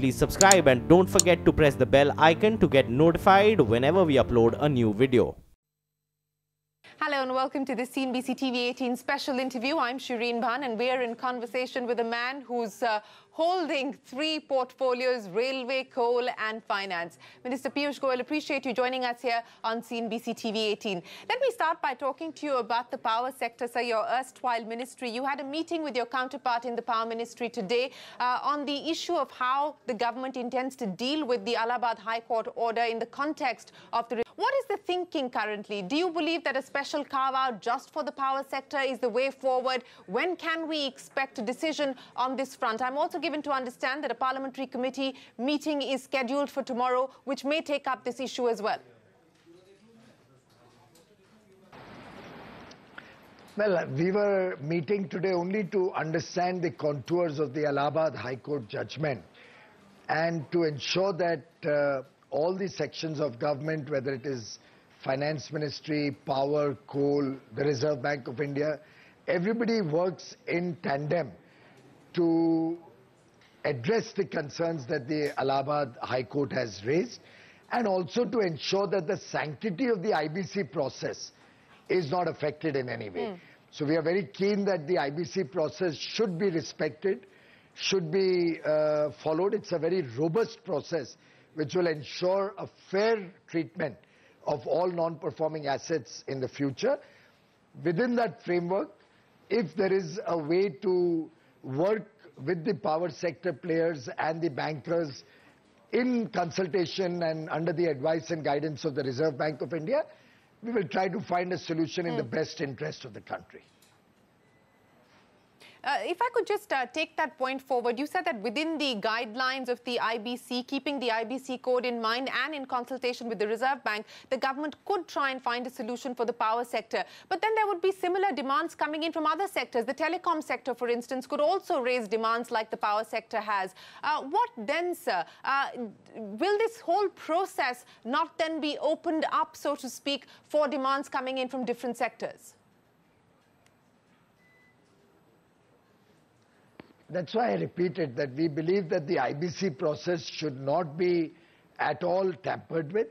please subscribe and don't forget to press the bell icon to get notified whenever we upload a new video. Hello and welcome to the CNBC TV18 special interview. I'm Shireen Bhan and we're in conversation with a man who's holding three portfolios: railway, coal and finance. Minister Piyush Goyal, appreciate you joining us here on CNBC TV18. Let me start by talking to you about the power sector, sir, your erstwhile ministry. You had a meeting with your counterpart in the power ministry today on the issue of how the government intends to deal with the Allahabad High Court order in the context of the... What is the thinking currently? Do you believe that a special carve-out just for the power sector is the way forward? When can we expect a decision on this front? I'm also given to understand that a parliamentary committee meeting is scheduled for tomorrow, which may take up this issue as well. Well, we were meeting today only to understand the contours of the Allahabad High Court judgment and to ensure that all the sections of government, whether it is Finance Ministry, Power, Coal, the Reserve Bank of India, everybody works in tandem to address the concerns that the Allahabad High Court has raised, and also to ensure that the sanctity of the IBC process is not affected in any way. So we are very keen that the IBC process should be respected, should be followed. It's a very robust process which will ensure a fair treatment of all non-performing assets in the future. Within that framework, if there is a way to work with the power sector players and the bankers in consultation and under the advice and guidance of the Reserve Bank of India, we will try to find a solution in the best interest of the country. If I could just take that point forward, you said that within the guidelines of the IBC, keeping the IBC code in mind and in consultation with the Reserve Bank, the government could try and find a solution for the power sector. But then there would be similar demands coming in from other sectors. The telecom sector, for instance, could also raise demands like the power sector has. What then, sir? Will this whole process not then be opened up, so to speak, for demands coming in from different sectors? That's why I repeated that we believe that the IBC process should not be at all tampered with,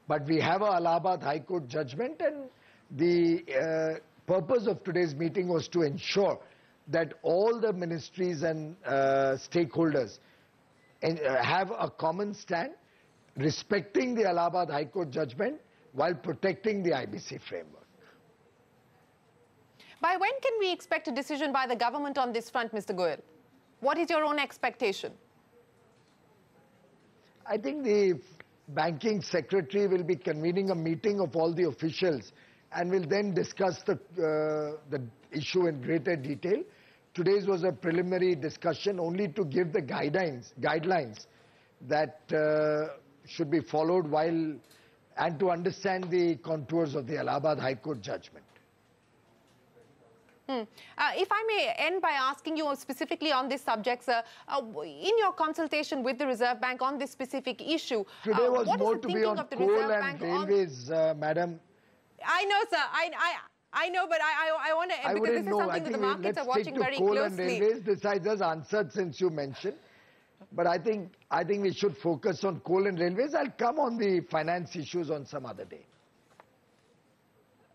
but we have a Allahabad High Court judgment, and the purpose of today's meeting was to ensure that all the ministries and stakeholders have a common stand, respecting the Allahabad High Court judgment while protecting the IBC framework. By when can we expect a decision by the government on this front, Mr. Goyal? What is your own expectation? I think the banking secretary will be convening a meeting of all the officials and will then discuss the issue in greater detail. Today's was a preliminary discussion only to give the guidelines that should be followed and to understand the contours of the Allahabad High Court judgment. If I may end by asking you specifically on this subject, sir, in your consultation with the Reserve Bank on this specific issue, today was what more is the to be thinking on of the coal Reserve and Bank railways, madam. I know, sir. I know, but I want to, because this is something that the markets are watching very closely. Coal and railways. This I just answered since you mentioned. But I think we should focus on coal and railways. I'll come on the finance issues on some other day.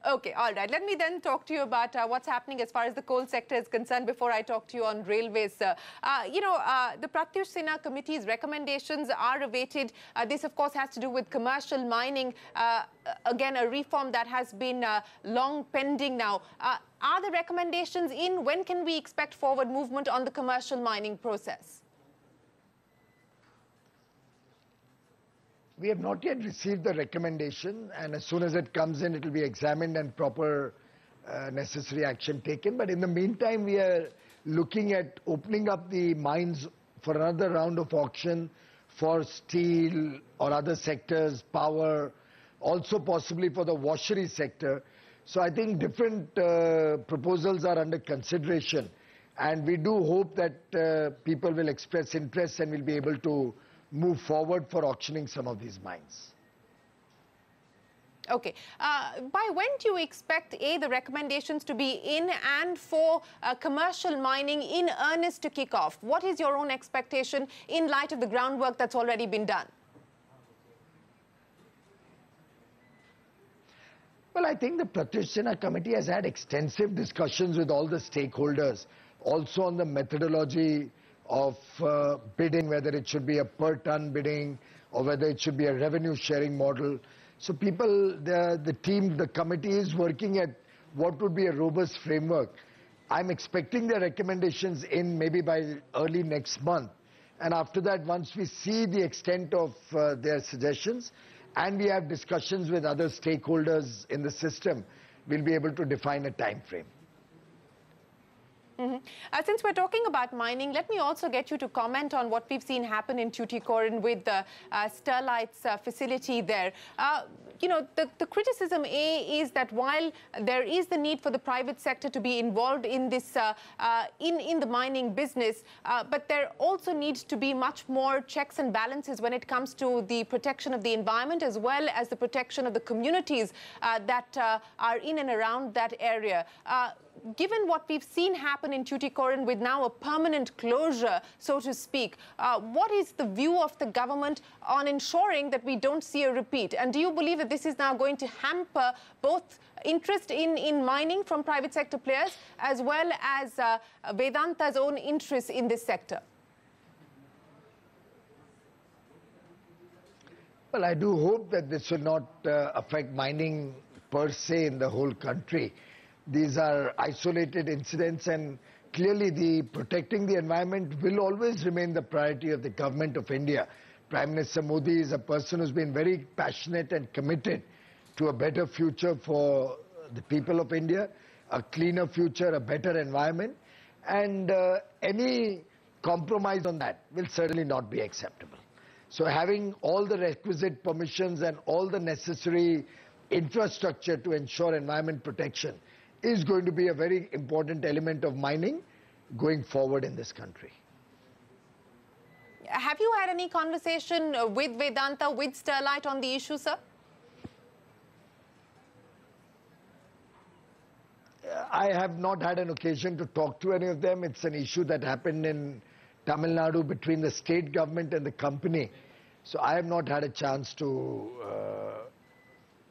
Okay, all right. Let me then talk to you about what's happening as far as the coal sector is concerned before I talk to you on railways. The Piyush Sinha Committee's recommendations are awaited. This, of course, has to do with commercial mining. Again, a reform that has been long pending now. Are the recommendations in? When can we expect forward movement on the commercial mining process? We have not yet received the recommendation, and as soon as it comes in, it will be examined and proper necessary action taken. But in the meantime, we are looking at opening up the mines for another round of auction for steel or other sectors, power, also possibly for the washery sector. So I think different proposals are under consideration, and we do hope that people will express interest and will be able to move forward for auctioning some of these mines. Okay. By when do you expect, A, the recommendations to be in and for commercial mining in earnest to kick off? What is your own expectation in light of the groundwork that's already been done? Well, I think the Practitioner Committee has had extensive discussions with all the stakeholders, also on the methodology of bidding, whether it should be a per-ton bidding or whether it should be a revenue-sharing model. So people, the team, the committee is working at what would be a robust framework. I'm expecting their recommendations in maybe by early next month. And after that, once we see the extent of their suggestions and we have discussions with other stakeholders in the system, we'll be able to define a time frame. Since we're talking about mining, let me also get you to comment on what we've seen happen in Tuticorin with the Sterlite's facility there. You know, the criticism, A, is that while there is the need for the private sector to be involved in this, in the mining business, but there also needs to be much more checks and balances when it comes to the protection of the environment as well as the protection of the communities that are in and around that area. Given what we've seen happen in Tuticorin with now a permanent closure, so to speak, what is the view of the government on ensuring that we don't see a repeat? And do you believe that this is now going to hamper both interest in mining from private sector players as well as Vedanta's own interest in this sector? Well, I do hope that this will not affect mining per se in the whole country. These are isolated incidents, and clearly the protecting the environment will always remain the priority of the government of India. Prime Minister Modi is a person who's been very passionate and committed to a better future for the people of India, a cleaner future, a better environment, and any compromise on that will certainly not be acceptable. So having all the requisite permissions and all the necessary infrastructure to ensure environment protection is going to be a very important element of mining going forward in this country. Have you had any conversation with Vedanta, with Sterlite on the issue, sir? I have not had an occasion to talk to any of them. It's an issue that happened in Tamil Nadu between the state government and the company. So I have not had a chance to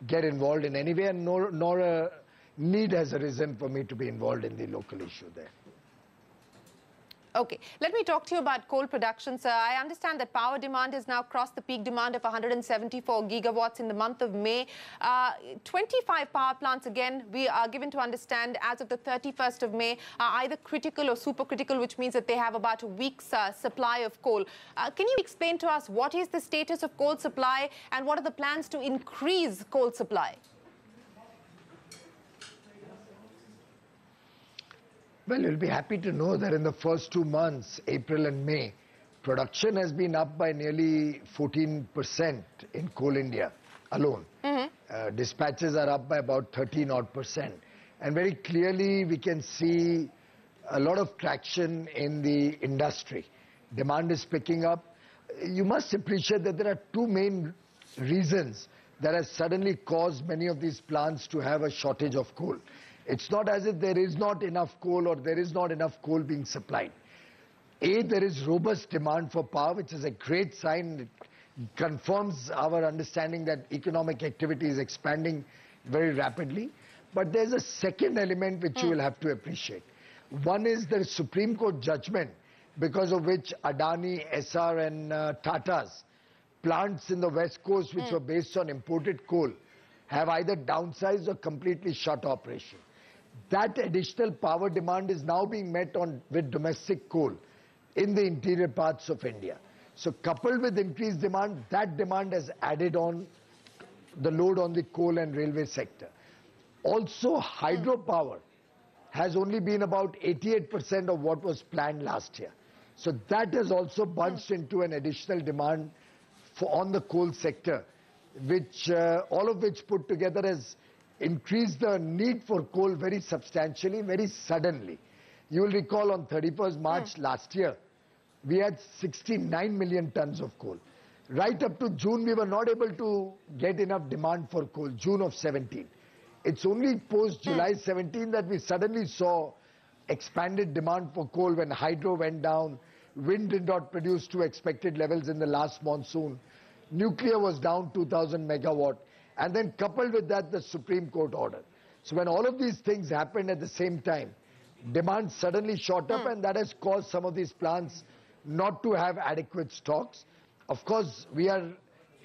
get involved in any way, and nor a need has arisen for me to be involved in the local issue there. Okay, let me talk to you about coal production, sir. I understand that power demand has now crossed the peak demand of 174 gigawatts in the month of May. 25 power plants, again, we are given to understand as of the 31st of May, are either critical or supercritical, which means that they have about a week's supply of coal. Can you explain to us what is the status of coal supply and what are the plans to increase coal supply? Well, you'll be happy to know that in the first 2 months, April and May, production has been up by nearly 14% in Coal India alone. Dispatches are up by about 13% and very clearly we can see a lot of traction in the industry. Demand is picking up. You must appreciate that there are two main reasons that has suddenly caused many of these plants to have a shortage of coal. It's not as if there is not enough coal or there is not enough coal being supplied. A, there is robust demand for power, which is a great sign. It confirms our understanding that economic activity is expanding very rapidly. But there's a second element which you will have to appreciate. One is the Supreme Court judgment, because of which Adani, Essar and Tata's plants in the West Coast, which were based on imported coal, have either downsized or completely shut operation. That additional power demand is now being met with domestic coal in the interior parts of India. So coupled with increased demand, that demand has added on the load on the coal and railway sector. Also, hydropower has only been about 88% of what was planned last year. So that has also bunched into an additional demand on the coal sector, which all of which put together has increased the need for coal very substantially, very suddenly. You will recall on 31st March last year, we had 69 million tons of coal. right up to June, we were not able to get enough demand for coal, June of 17. It's only post-July 17 that we suddenly saw expanded demand for coal when hydro went down, wind did not produce to expected levels in the last monsoon, nuclear was down 2,000 megawatt, and then coupled with that, the Supreme Court order. So when all of these things happened at the same time, demand suddenly shot up, and that has caused some of these plants not to have adequate stocks. Of course,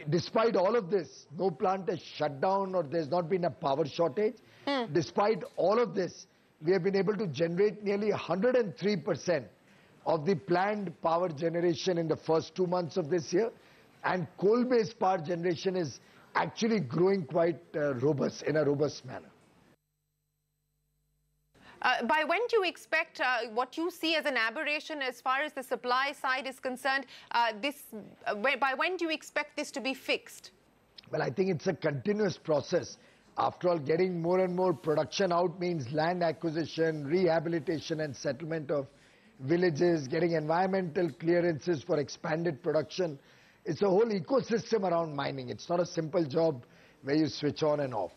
despite all of this, no plant has shut down or there's not been a power shortage. Despite all of this, we have been able to generate nearly 103% of the planned power generation in the first 2 months of this year. And coal-based power generation is actually growing quite robust, in a robust manner. By when do you expect what you see as an aberration as far as the supply side is concerned? By when do you expect this to be fixed? Well, I think it's a continuous process. After all, getting more and more production out means land acquisition, rehabilitation and settlement of villages, getting environmental clearances for expanded production. It's a whole ecosystem around mining. It's not a simple job where you switch on and off.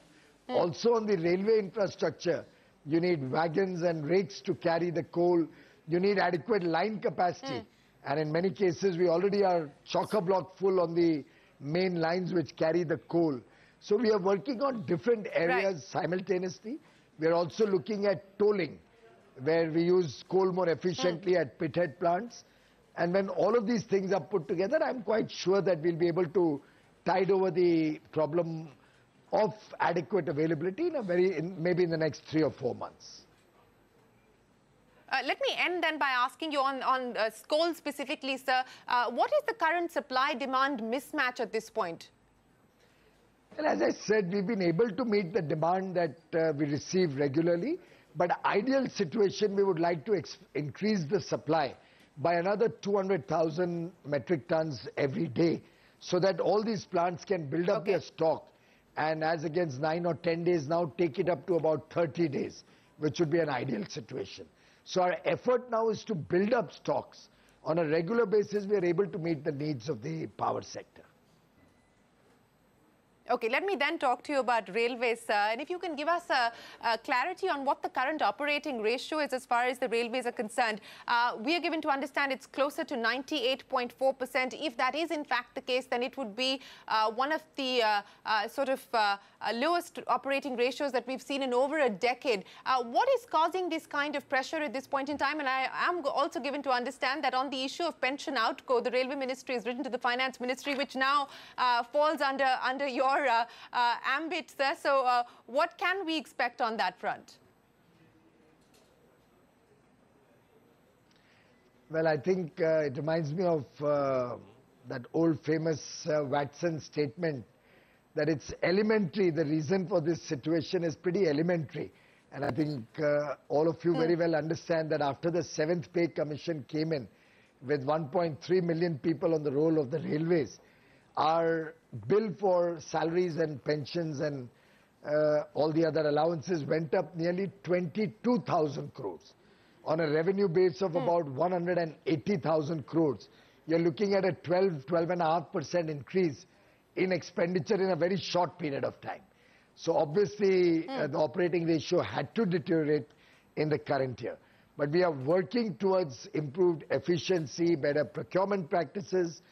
Also on the railway infrastructure, you need wagons and rakes to carry the coal. You need adequate line capacity. And in many cases, we already are chock-a-block full on the main lines which carry the coal. So we are working on different areas simultaneously. We are also looking at tolling, where we use coal more efficiently at pithead plants. And when all of these things are put together, I'm quite sure that we'll be able to tide over the problem of adequate availability maybe in the next 3 or 4 months. Let me end then by asking you on coal specifically, sir. What is the current supply-demand mismatch at this point? Well, as I said, we've been able to meet the demand that we receive regularly. But ideal situation, we would like to increase the supply by another 200,000 metric tons every day, so that all these plants can build up their stock. And as against 9 or 10 days now, take it up to about 30 days, which would be an ideal situation. So our effort now is to build up stocks. On a regular basis, we are able to meet the needs of the power sector. Okay, let me then talk to you about railways, sir. And if you can give us a clarity on what the current operating ratio is as far as the railways are concerned. We are given to understand it's closer to 98.4%. If that is in fact the case, then it would be one of the lowest operating ratios that we've seen in over a decade. What is causing this kind of pressure at this point in time? And I am also given to understand that on the issue of pension outgo, the Railway Ministry has written to the Finance Ministry, which now falls under your ambit, sir. So what can we expect on that front? Well, I think it reminds me of that old famous Watson statement that it's elementary. The reason for this situation is pretty elementary. And I think all of you very well understand that after the 7th Pay Commission came in with 1.3 million people on the roll of the railways, our bill for salaries and pensions and all the other allowances went up nearly 22,000 crores. On a revenue base of about 180,000 crores, you're looking at a 12.5% increase in expenditure in a very short period of time. So obviously the operating ratio had to deteriorate in the current year. But we are working towards improved efficiency, better procurement practices,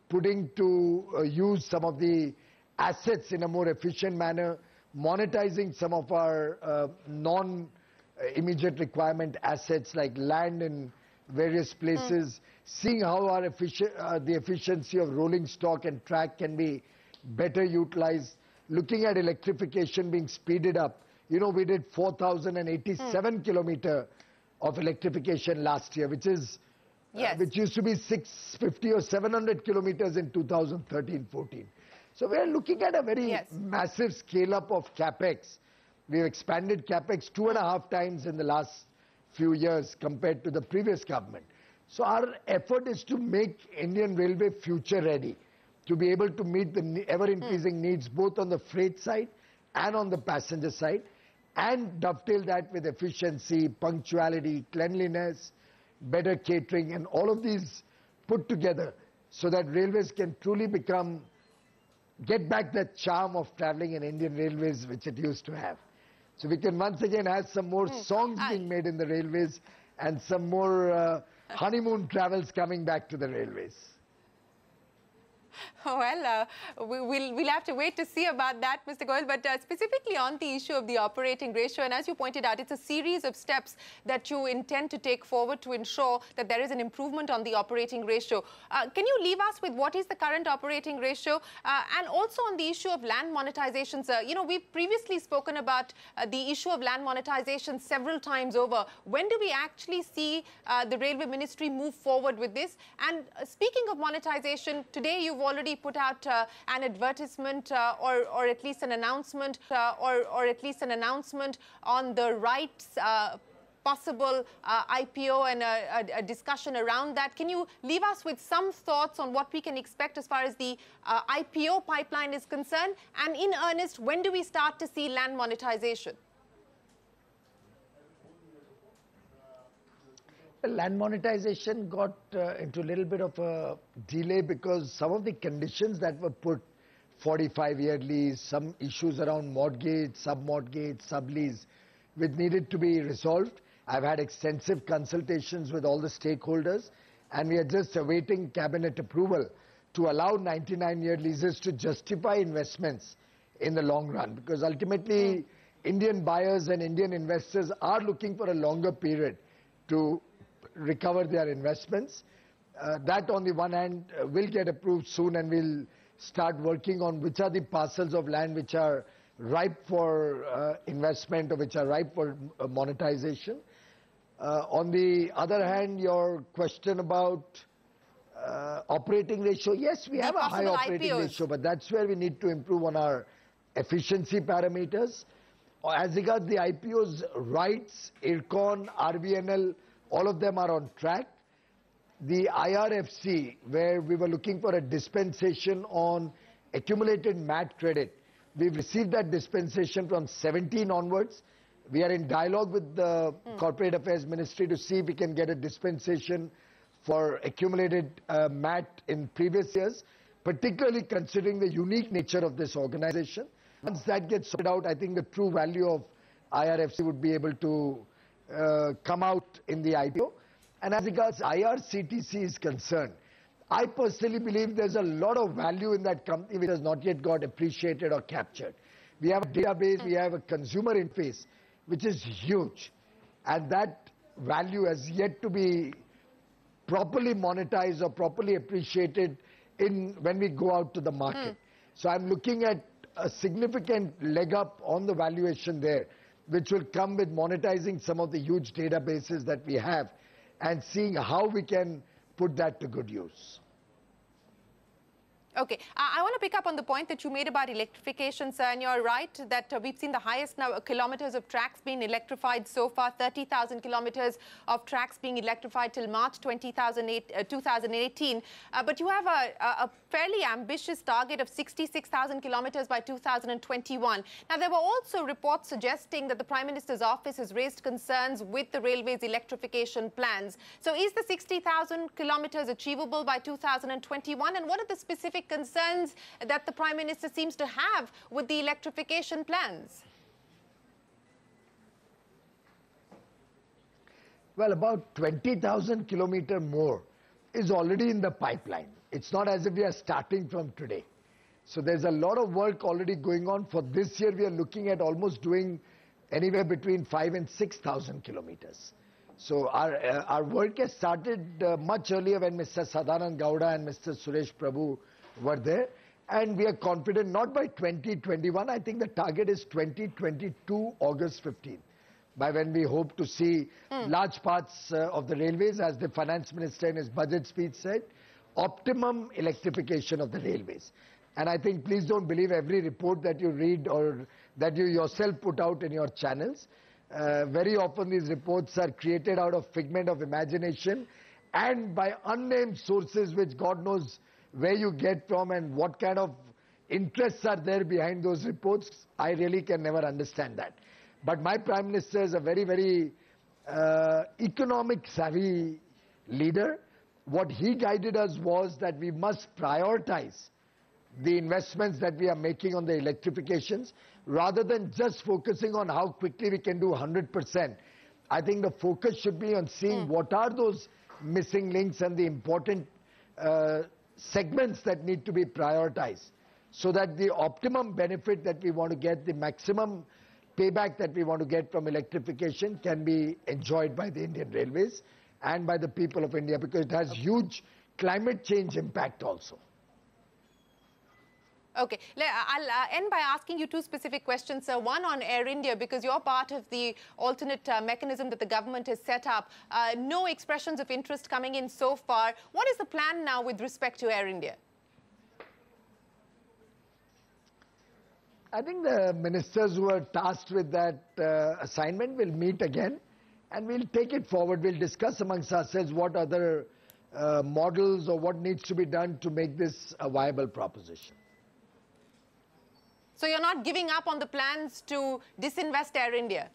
putting to use some of the assets in a more efficient manner, monetizing some of our non-immediate requirement assets like land in various places, seeing how our the efficiency of rolling stock and track can be better utilized, looking at electrification being speeded up. You know, we did 4,087 kilometers of electrification last year, which is which used to be 650 or 700 kilometers in 2013-14. So we are looking at a very massive scale-up of CapEx. We have expanded CapEx 2.5 times in the last few years compared to the previous government. So our effort is to make Indian Railway future-ready, to be able to meet the ever-increasing needs both on the freight side and on the passenger side, and dovetail that with efficiency, punctuality, cleanliness, better catering, and all of these put together so that railways can truly get back that charm of traveling in Indian railways which it used to have. So we can once again have some more songs being made in the railways and some more honeymoon travels coming back to the railways. Well, we'll have to wait to see about that, Mr. Goyal. But specifically on the issue of the operating ratio, and as you pointed out, it's a series of steps that you intend to take forward to ensure that there is an improvement on the operating ratio. Can you leave us with what is the current operating ratio? And also on the issue of land monetizations, you know, we've previously spoken about the issue of land monetization several times over. When do we actually see the Railway Ministry move forward with this? And speaking of monetization, today you've already put out an advertisement or at least an announcement on the rights possible IPO and a discussion around that. Can you leave us with some thoughts on what we can expect as far as the IPO pipeline is concerned? And in earnest, when do we start to see land monetization? Land monetization got into a little bit of a delay because some of the conditions that were put, 45-year lease, some issues around mortgage, sub-mortgage, sub-lease, which needed to be resolved. I've had extensive consultations with all the stakeholders, and we are just awaiting cabinet approval to allow 99-year leases to justify investments in the long run, because ultimately Indian buyers and Indian investors are looking for a longer period to recover their investments. That on the one hand will get approved soon, and we'll start working on which are the parcels of land which are ripe for investment or which are ripe for monetization. On the other hand, your question about operating ratio, yes, we have a high operating ratio, but that's where we need to improve on our efficiency parameters. As regards the IPOs, rights, IRCON, RVNL, all of them are on track. The IRFC, where we were looking for a dispensation on accumulated MAT credit, we've received that dispensation from 17 onwards. We are in dialogue with the Corporate Affairs Ministry to see if we can get a dispensation for accumulated MAT in previous years, particularly considering the unique nature of this organization. Once that gets sorted out, I think the true value of IRFC would be able to come out in the IPO. And as regards IRCTC is concerned, I personally believe there's a lot of value in that company which has not yet got appreciated or captured. We have a database, we have a consumer interface which is huge, and that value has yet to be properly monetized or properly appreciated when we go out to the market. So I'm looking at a significant leg up on the valuation there, which will come with monetizing some of the huge databases that we have and seeing how we can put that to good use. Okay, I want to pick up on the point that you made about electrification, sir, and you're right that we've seen the highest now kilometers of tracks being electrified so far, 30,000 kilometers of tracks being electrified till March 2018. But you have a fairly ambitious target of 66,000 kilometers by 2021. Now, there were also reports suggesting that the Prime Minister's office has raised concerns with the railway's electrification plans. So is the 60,000 kilometers achievable by 2021? And what are the specific concerns that the Prime Minister seems to have with the electrification plans? Well, about 20,000 kilometers more is already in the pipeline. It's not as if we are starting from today. So there's a lot of work already going on. For this year, we are looking at almost doing anywhere between 5,000 and 6,000 kilometers. So our work has started much earlier when Mr. Sadanand Gowda and Mr. Suresh Prabhu were there, and we are confident not by 2021. I think the target is 2022 August 15, by when we hope to see large parts of the railways, as the finance minister in his budget speech said, optimum electrification of the railways. And I think, please don't believe every report that you read or that you yourself put out in your channels. Very often these reports are created out of figment of imagination and by unnamed sources which God knows where you get from and what kind of interests are there behind those reports. I really can never understand that. But my Prime Minister is a very, very economic savvy leader what he guided us was that we must prioritize the investments that we are making on the electrifications rather than just focusing on how quickly we can do 100%. I think the focus should be on seeing what are those missing links and the important segments that need to be prioritized so that the optimum benefit that we want to get, the maximum payback that we want to get from electrification can be enjoyed by the Indian Railways and by the people of India, because it has huge climate change impact also. Okay, I'll end by asking you two specific questions, sir. One on Air India, because you're part of the alternate mechanism that the government has set up. No expressions of interest coming in so far. What is the plan now with respect to Air India? I think the ministers who are tasked with that assignment will meet again and we'll take it forward. We'll discuss amongst ourselves what other models or what needs to be done to make this a viable proposition. So you're not giving up on the plans to disinvest Air India?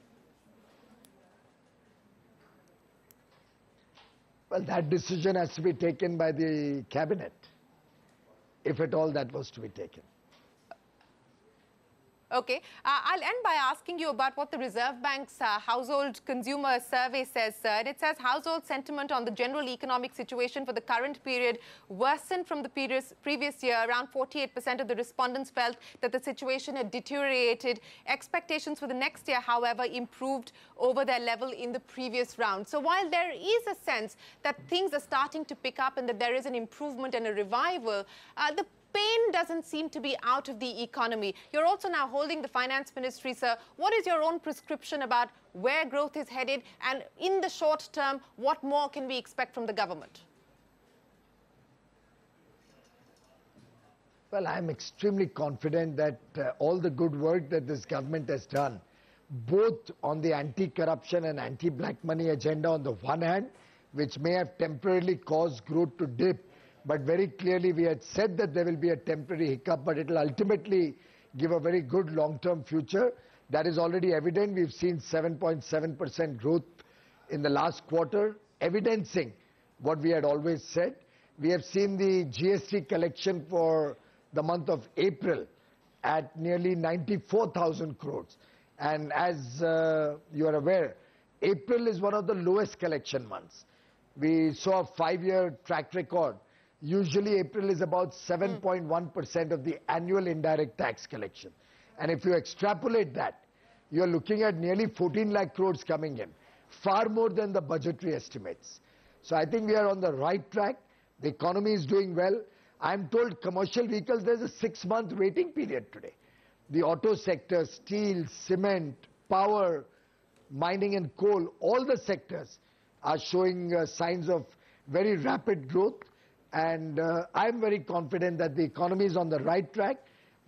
Well, that decision has to be taken by the cabinet, if at all that was to be taken. Okay. I'll end by asking you about what the Reserve Bank's household consumer survey says, sir. And it says household sentiment on the general economic situation for the current period worsened from the previous year. Around 48% of the respondents felt that the situation had deteriorated. Expectations for the next year, however, improved over their level in the previous round. So while there is a sense that things are starting to pick up and that there is an improvement and a revival, the pain doesn't seem to be out of the economy. You're also now holding the finance ministry, sir. What is your own prescription about where growth is headed, and in the short term, what more can we expect from the government? Well, I'm extremely confident that all the good work that this government has done, both on the anti-corruption and anti-black money agenda on the one hand, which may have temporarily caused growth to dip, but very clearly we had said that there will be a temporary hiccup, but it will ultimately give a very good long-term future. That is already evident. We've seen 7.7% growth in the last quarter, evidencing what we had always said. We have seen the GST collection for the month of April at nearly 94,000 crores. And as you are aware, April is one of the lowest collection months. We saw a 5-year track record. Usually April is about 7.1% of the annual indirect tax collection. And if you extrapolate that, you're looking at nearly 14 lakh crores coming in, far more than the budgetary estimates. So I think we are on the right track. The economy is doing well. I'm told commercial vehicles, there's a 6-month waiting period today. The auto sector, steel, cement, power, mining and coal, all the sectors are showing signs of very rapid growth. And I'm very confident that the economy is on the right track.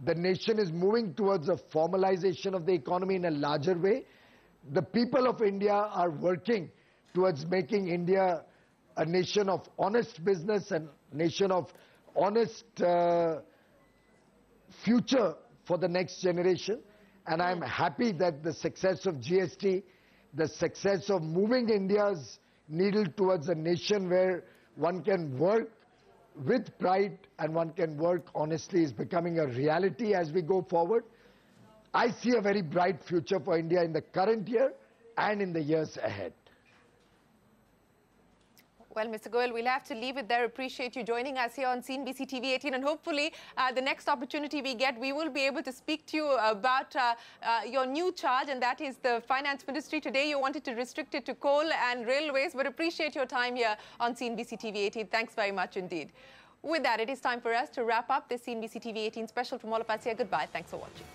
The nation is moving towards a formalization of the economy in a larger way. The people of India are working towards making India a nation of honest business and nation of honest future for the next generation. And I'm happy that the success of GST, the success of moving India's needle towards a nation where one can work with pride and one can work honestly is becoming a reality as we go forward. I see a very bright future for India in the current year and in the years ahead. Well, Mr. Goyal, we'll have to leave it there. Appreciate you joining us here on CNBC TV18, and hopefully the next opportunity we get, we will be able to speak to you about your new charge, and that is the Finance Ministry. Today you wanted to restrict it to coal and railways, but appreciate your time here on CNBC TV18. Thanks very much indeed. With that, it is time for us to wrap up this CNBC TV18 special. From all of us here, goodbye. Thanks for watching.